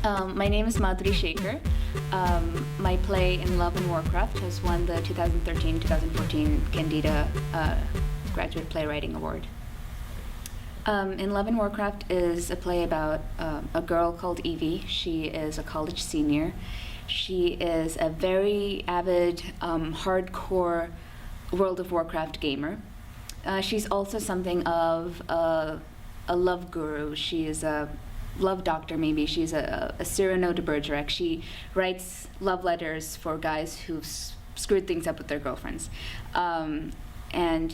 My name is Madhuri Shekar. My play In Love and Warcraft has won the 2013-2014 Kendeda Graduate Playwriting Award. In Love and Warcraft is a play about a girl called Evie. She is a college senior. She is a very avid, hardcore World of Warcraft gamer. She's also something of a love guru. She is a love doctor, maybe. She's a Cyrano de Bergerac. She writes love letters for guys who've screwed things up with their girlfriends. And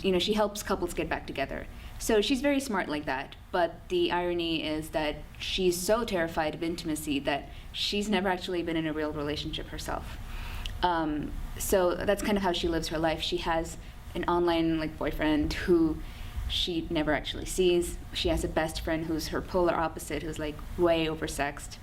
she helps couples get back together. So she's very smart like that, but the irony is that she's so terrified of intimacy that she's never actually been in a real relationship herself. So that's kind of how she lives her life. She has an online boyfriend who she never actually sees. She has a best friend who's her polar opposite, who's way oversexed.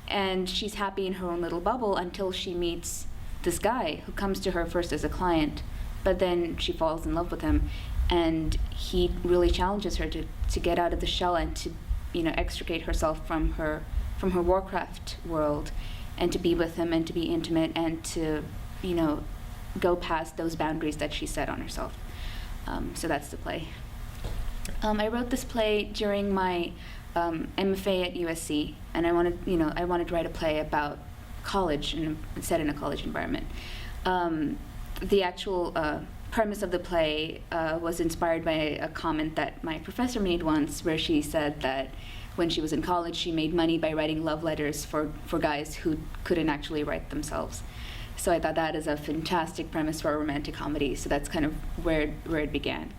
And she's happy in her own little bubble until she meets this guy who comes to her first as a client, but then she falls in love with him, and he really challenges her to get out of the shell and to extricate herself from her Warcraft world, and to be with him and to be intimate and to go past those boundaries that she set on herself. So that's the play. I wrote this play during my MFA at USC, and I wanted to write a play about college and set in a college environment. The actual premise of the play was inspired by a comment that my professor made once, where she said that when she was in college, she made money by writing love letters for guys who couldn't actually write themselves. So I thought that is a fantastic premise for a romantic comedy. So that's kind of where it began.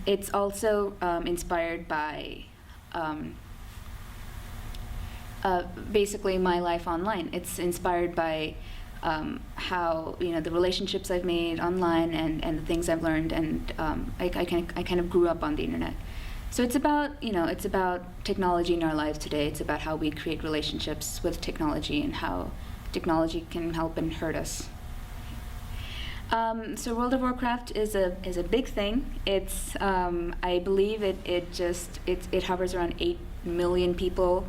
It's also inspired by basically my life online. It's inspired by how the relationships I've made online and the things I've learned, and I kind of grew up on the internet. So it's about it's about technology in our lives today. It's about how we create relationships with technology and how technology can help and hurt us. So World of Warcraft is a big thing. It's I believe it hovers around 8 million people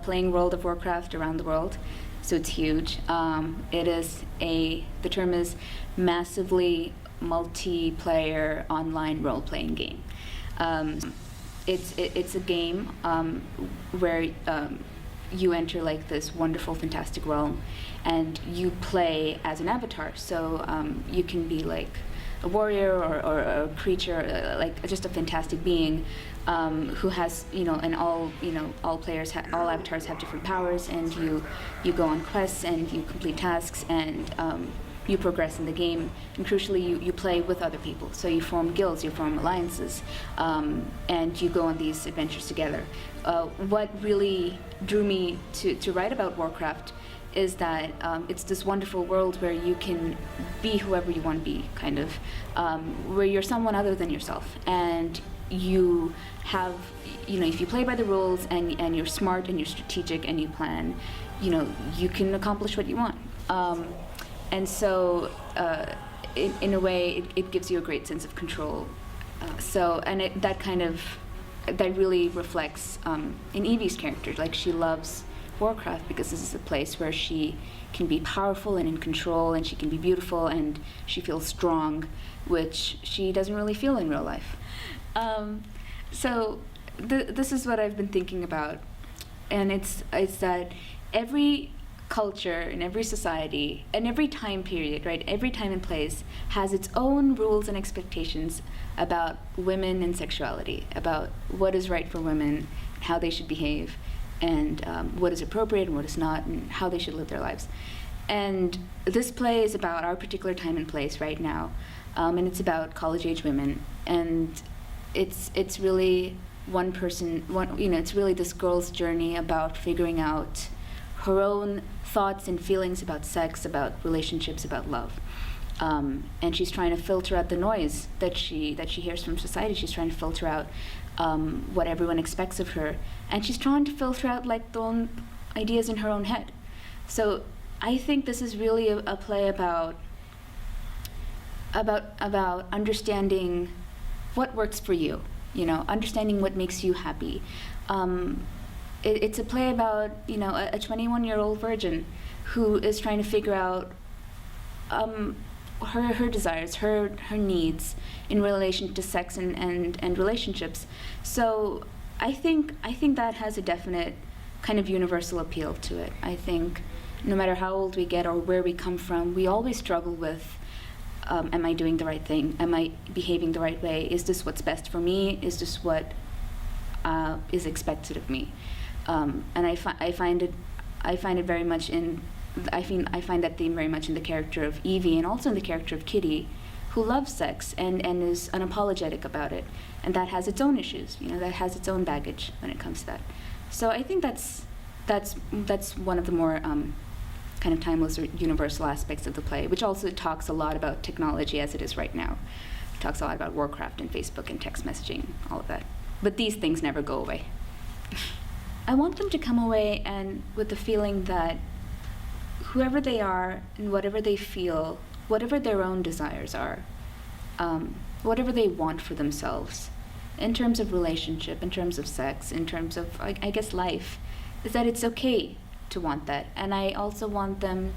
playing World of Warcraft around the world. So it's huge. The term is massively multiplayer online role-playing game. It's a game where you enter this wonderful, fantastic realm, and you play as an avatar. So you can be a warrior or a creature, just a fantastic being who has, and all avatars have different powers, and you go on quests and you complete tasks, and you progress in the game, and crucially you play with other people. So you form guilds, you form alliances, and you go on these adventures together. What really drew me to write about Warcraft is that it's this wonderful world where you can be whoever you want to be, kind of, where you're someone other than yourself, and you have, if you play by the rules and you're smart and you're strategic and you plan, you can accomplish what you want. And so, in a way, it gives you a great sense of control. That really reflects in Evie's character. She loves Warcraft because this is a place where she can be powerful and in control, and she can be beautiful, and she feels strong, which she doesn't really feel in real life. This is what I've been thinking about, and it's that every culture and every society and every time period, right, every time and place has its own rules and expectations about women and sexuality, about what is right for women, how they should behave, and what is appropriate and what is not, and how they should live their lives. And this play is about our particular time and place right now, and it's about college-age women, and it's really one person, it's really this girl's journey about figuring out her own thoughts and feelings about sex, about relationships, about love. And she's trying to filter out the noise that she hears from society. She's trying to filter out what everyone expects of her, and she's trying to filter out the own ideas in her own head. So I think this is really a play about understanding what works for you, understanding what makes you happy. It's a play about, a 21-year-old virgin who is trying to figure out her desires, her needs in relation to sex and relationships. So I think that has a definite kind of universal appeal to it. I think no matter how old we get or where we come from, we always struggle with, am I doing the right thing? Am I behaving the right way? Is this what's best for me? Is this what is expected of me? And I find it very much I find that theme very much in the character of Evie, and also in the character of Kitty, who loves sex and is unapologetic about it, and that has its own issues. That has its own baggage when it comes to that. So I think that's one of the more kind of timeless or universal aspects of the play, which also talks a lot about technology as it is right now. It talks a lot about Warcraft and Facebook and text messaging, all of that. But these things never go away. I want them to come away and with the feeling that whoever they are and whatever they feel, whatever their own desires are, whatever they want for themselves, in terms of relationship, in terms of sex, in terms of, I guess, life, is that it's okay to want that. And I also want them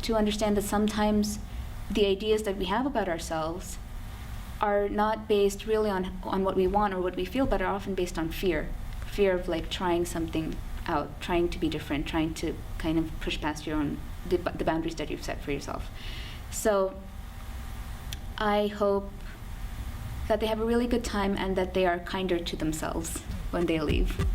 to understand that sometimes the ideas that we have about ourselves are not based really on what we want or what we feel, but are often based on fear of like trying something out, trying to be different, trying to kind of push past your own the boundaries that you've set for yourself. So I hope that they have a really good time and that they are kinder to themselves when they leave.